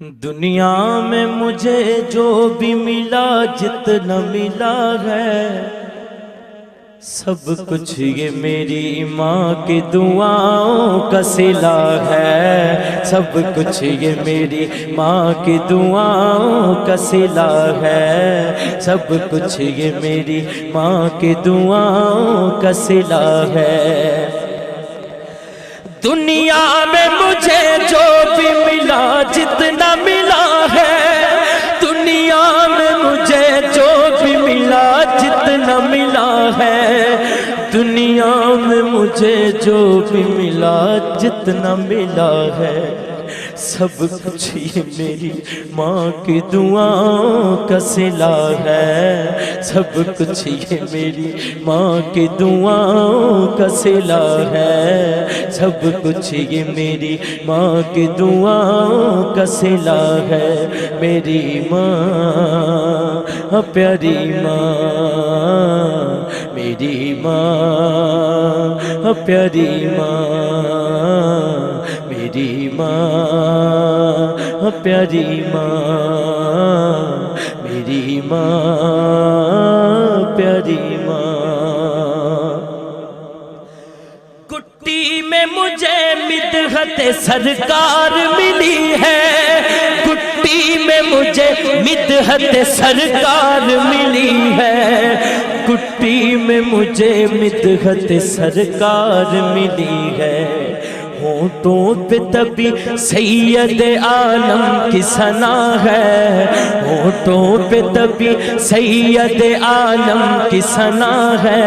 دنیا میں مجھے جو بھی ملا جتنا ملا ہے سب کچھ یہ میری ماں کی دعاؤں کا صلہ ہے، سب کچھ یہ میری ماں کی دعاؤں کا صلہ ہے، سب کچھ یہ میری ماں کی دعاؤں کا صلہ ہے۔ دنیا میں مجھے جو بھی ملا جتنا ملا ہے، دنیا میں مجھے جو بھی ملا جتنا ملا ہے، دنیا میں مجھے جو بھی ملا جتنا ملا ہے، سب کچھ یہ میری ماں کی دعاؤں کا صلہ ہے، سب کچھ یہ میری ماں کی دعاؤں کا صلہ ہے، سب کچھ یہ میری ماں کی دعاؤں کا صلہ ہے۔ میری ماں پیاری ماں، میری ماں پیاری ماں، میری ماں پیاری ماں، میری ماں پیاری ماں۔ گٹی میں مجھے مدحت سرکار ملی ہے، گٹی میں مجھے مدحت سرکار ملی ہے، گٹی میں مجھے مدحت سرکار ملی ہے۔ ہونٹوں پہ تبھی سید عالم کی ثنا ہے، ہونٹوں پہ تبھی سید عالم کی ثنا ہے،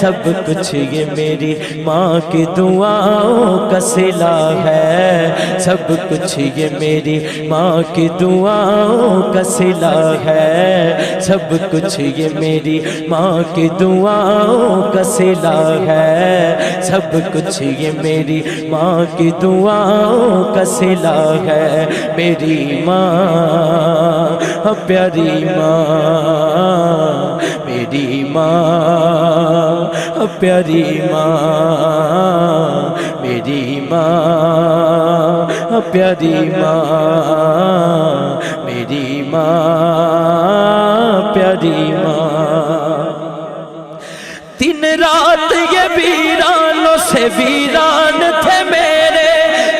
سب کچھ یہ میری ماں کی دعاؤں کا صلہ ہے، سب کچھ یہ میری ماں کی دعاؤں کا صلہ ہے، سب کچھ یہ میری ماں کی دعاؤں کا صلہ ہے، سب کچھ یہ میری ماں کی دعاؤں کا صلہ ہے۔ میری ماں پیاری ماں، میری ماں پیاری ماں، میری ماں پیاری ماں، میری ماں پیاری ماں۔ دن رات یہ ویرانوں سے ویران تھے میرے،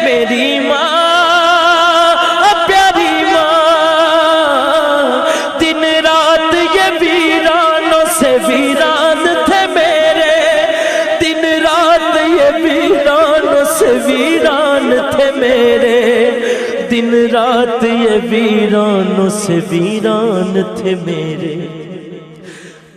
میری ماں پیاری ماں، دن رات یہ ویرانوں سے ویران تھے میرے، دن رات یہ ویرانوں سے ویران تھے میرے، دن رات یہ ویرانوں سے ویران تھے میرے۔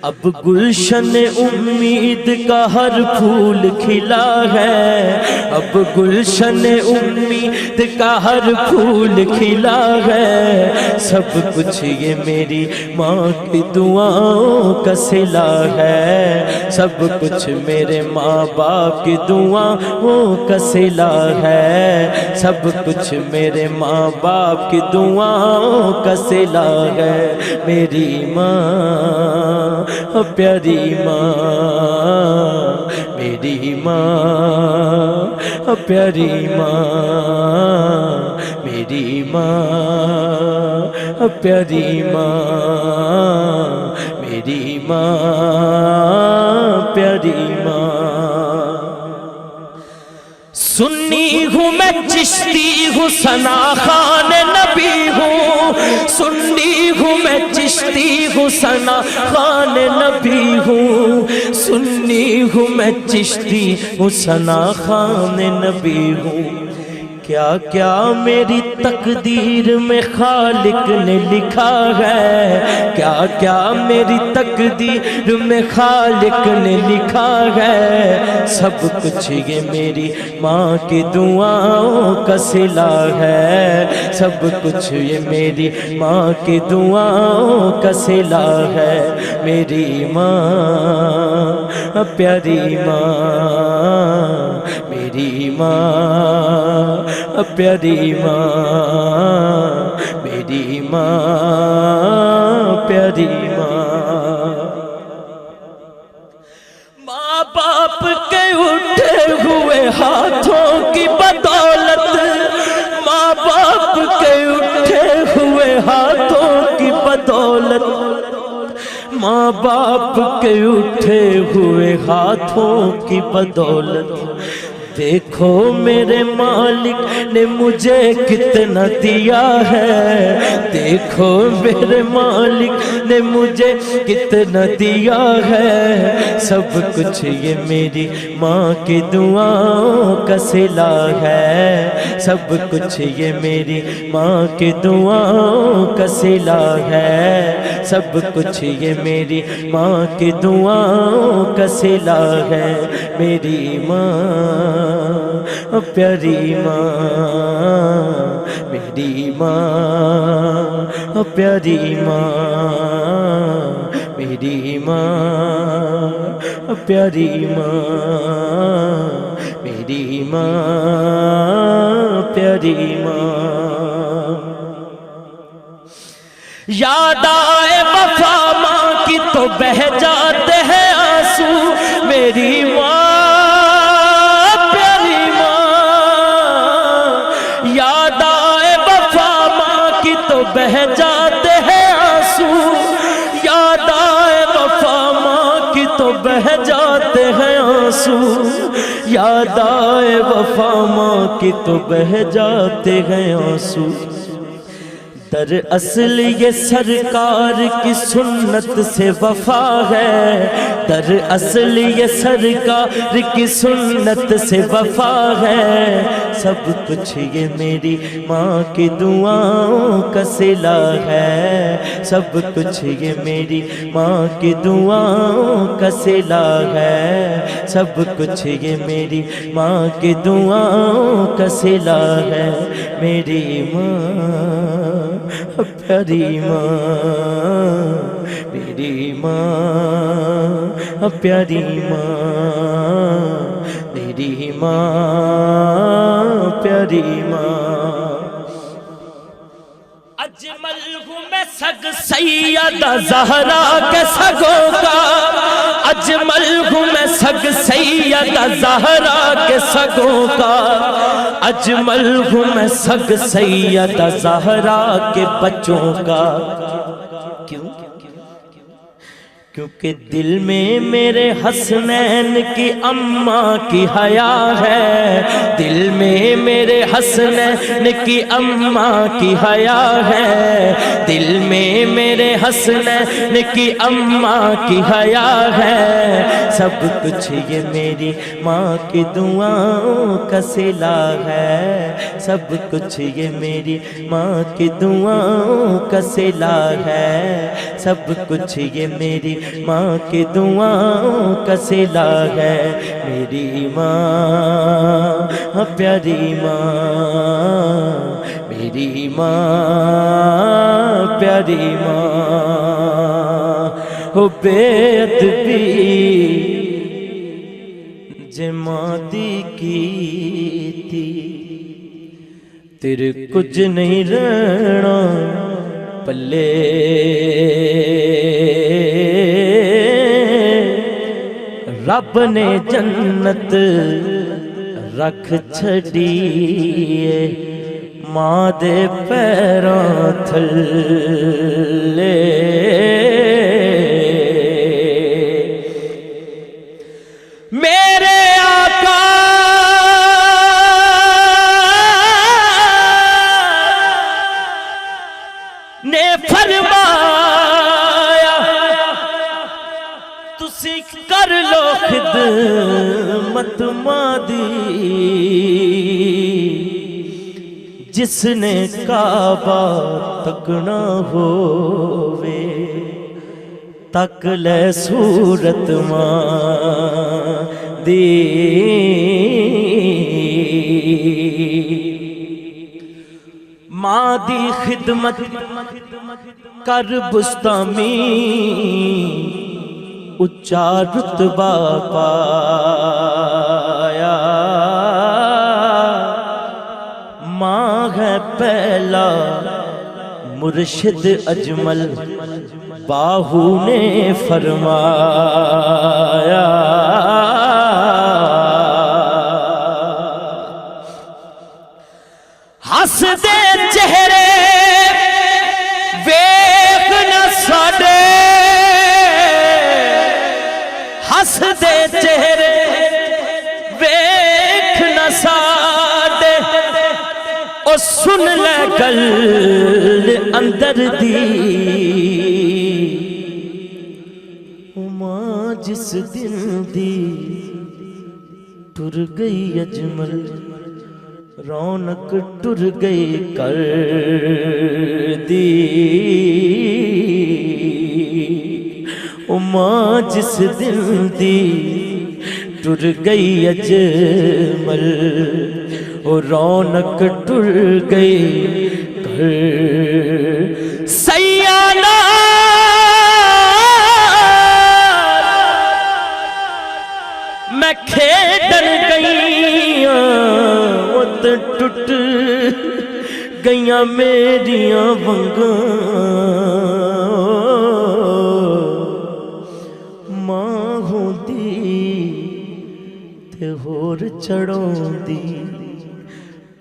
اب گلشن امید کا ہر پھول کھلا ہے، اب گلشن امید کا ہر پھول کھلا ہے، سب کچھ یہ میری ماں کی دعاؤں کا صلہ ہے، سب کچھ میرے ماں باپ کی دعاؤں کا صلہ ہے، سب کچھ میرے ماں باپ کی دعاؤں کا صلہ ہے۔ میری ماں پیاری ماں، میری ماں پیاری ماں، میری ماں پیاری ماں، میری ماں پیاری ماں۔ سنی ہوں میں چشتی ہوں ثنا خوان نبی ہوں، سنی ہوں میں چشتی ہوں ثنا خوان نبی ہوں، سنی ہوں میں چشتی ہوں ثنا خوان نبی ہوں۔ کیا کیا میری تقدیر میں خالق نے لکھا ہے، کیا کیا میری تقدیر میں خالق نے لکھا ہے، سب کچھ یہ میری ماں کی دعاؤں کا صلہ ہے، سب کچھ یہ میری ماں کی دعاؤں کا صلہ ہے۔ میری ماں پیاری ماں، میری ماں پیاری ماں، میری ماں پیاری ماں۔ ماں باپ کے اٹھے ہوئے ہاتھوں کی بدولت، ماں باپ کے اٹھے ماں باپ کے اٹھے ہوئے ہاتھوں کی بدولت دیکھو میرے مالک نے مجھے کتنا دیا ہے، دیکھو میرے مالک نے مجھے کتنا دیا ہے، سب کچھ یہ میری ماں کی دعاؤں کا صلہ ہے، سب کچھ یہ میری ماں کی دعاؤں کا صلہ ہے، سب کچھ یہ میری ماں کی دعاؤں کا صلہ ہے، میری ماں پیاری ماں، میری ماں پیاری ماں، میری ماں پیاری ماں، میری ماں پیاری ماں۔ یاد آئے وفا ماں کی تو بہہ جاتے ہیں آنسو، میری ماں بہہ جاتے ہیں آنسو، یاد آئے وفا ماں کی تو بہہ جاتے ہیں آنسو، یاد آئے وفا ماں کی تو بہہ جاتے ہیں آنسو۔ دراصل یہ سرکار کی سنت سے وفا ہے، دراصل یہ سرکار کی سنت سے وفا ہے، سب کچھ یہ میری ماں کی دعاؤں کا صلہ ہے، سب کچھ یہ میری ماں کی دعاؤں کا صلہ ہے، سب کچھ یہ میری ماں کی دعاؤں کا صلہ ہے، میری ماں پیاری ماں، میری ماں پیاری ماں، میری ماں پیاری ماں۔ اجمل ہوں میں سگ سیدہ زہرا کے سگوں کا، اجمل ہوں میں سگ سیدہ زہرا کے سگوں کا، اجمل ہوں میں سگ سیدہ زہرا کے بچوں کا۔ کیوں؟ کیونکہ دل میں میرے حسنین کی اماں کی حیا ہے، دل میں میرے حسنین کی اماں کی حیا ہے، دل میں میرے حسنین کی اماں کی حیا ہے، سب کچھ یہ میری ماں کی دعاؤں کا صلہ ہے، سب کچھ یہ میری ماں کی دعاؤں کا صلہ ہے، سب کچھ یہ میری ماں کی دعاؤں کا صلہ ہے، میری ماں پیاری ماں، میری ماں پیاری ماں۔ ہو بے ادبی جے ماں دی کیتی، تیرے کچھ نہیں رہنا پلے، رب نے جنت رکھ چھڑیے ماں دے پیراں تھلے، میرے آقا نے فرمایا تسی کر لو خدمت ماں دی، جس نے کعبہ تکنا ہووے تک لے صورت ماں دی، ماں دی خدمت کر بستامی اچا رتبہ پایا، ماں ہے پہلا مرشد اجمل باہو نے فرمایا، ہس دے چہرے ویکھ نہ ساڈے ہسدے چہرے ویکھ نہ ساڈے او سن لے گل اندر دی ماں جس دن دی ٹر گئی اجمل رونق ٹر گئی کر دی ماں جس دن دی ٹر گئی اجمل رونق ٹر گئی کر سیانہ میں کھیڈن گئیاں وہ تے ٹٹ گئیاں میریاں ونگاں ماں ہوندی تے ہور چڑھوندی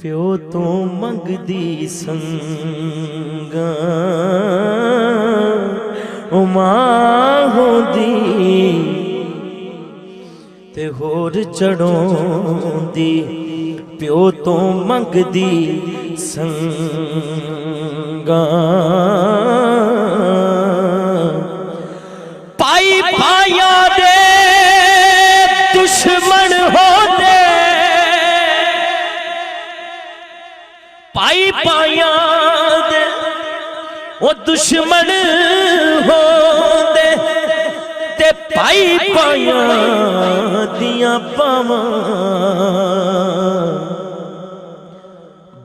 پیو تو منگدی سنگاں او ماں ہوندی تے ہور چڑھوندی پیو تو منگدی سنگاں پائی پایا دے دشمن ہوتے پائی پایا دے وہ دشمن ہوتے تے پائی پایا دیاں پاواں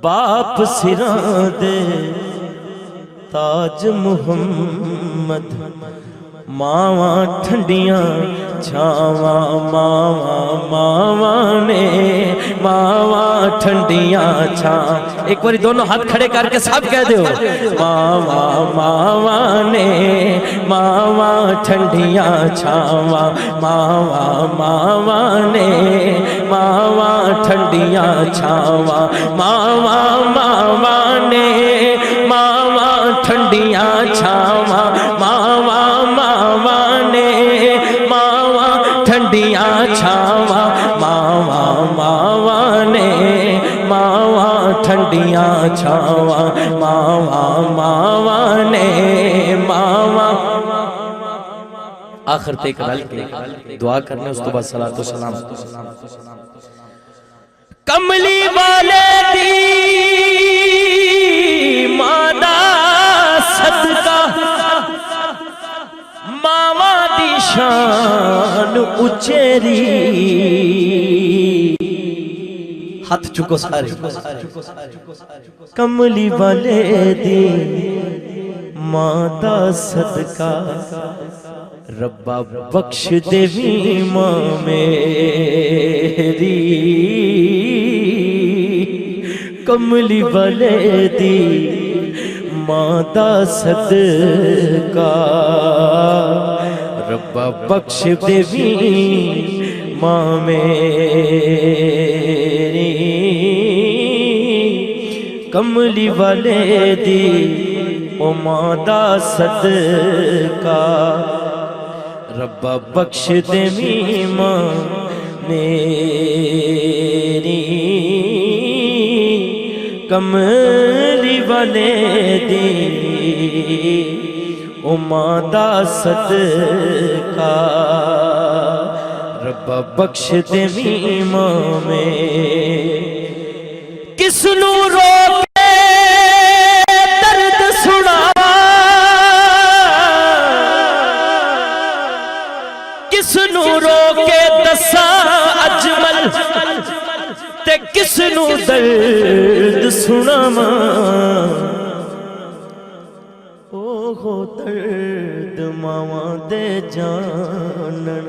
باپ سراں دے تاج محمد ماواں ٹھنڈیاں چھاواں ماواں نے ماواں ٹھنڈیاں چھاں ایک باری دونوں ہاتھ کھڑے کر کے سب کہہ دیو ماواں نے ماواں ٹھنڈیاں چھاواں ماواں نے ماواں ٹھنڈیاں چھاواں ماواں نے ماواں ٹھنڈیاں چھاواں ماواں نے ماواں ٹھنڈیاں چھاواں ماواں نے ماواں ٹھنڈیاں چھاواں ماواں نے ماواں آخر تے رل کے دعا کرنے اس تو بعد صلاۃ و سلام کملی والے دی مادا صدقہ ماواں دی شان اچیری ہاتھ چکو سارے کملی والے دی مادا صدقہ ربا بخش دیوی ماں میری کملی والے دی مادا صدقہ ربا بخش دیوی ماں میری کملی والے دی او مادا صدقہ ربا بخش دیوی ماں میری کملی والے دی او مادا صدقہ ربا بخش دیوی ماں میں کس نو رو کے درد سنا کس نو رو کے دسا اجمل تے کس نو درد سناواں اوہ درد ماواں دے جانن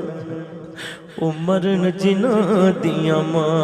او مرن جنہاں دیاں ماں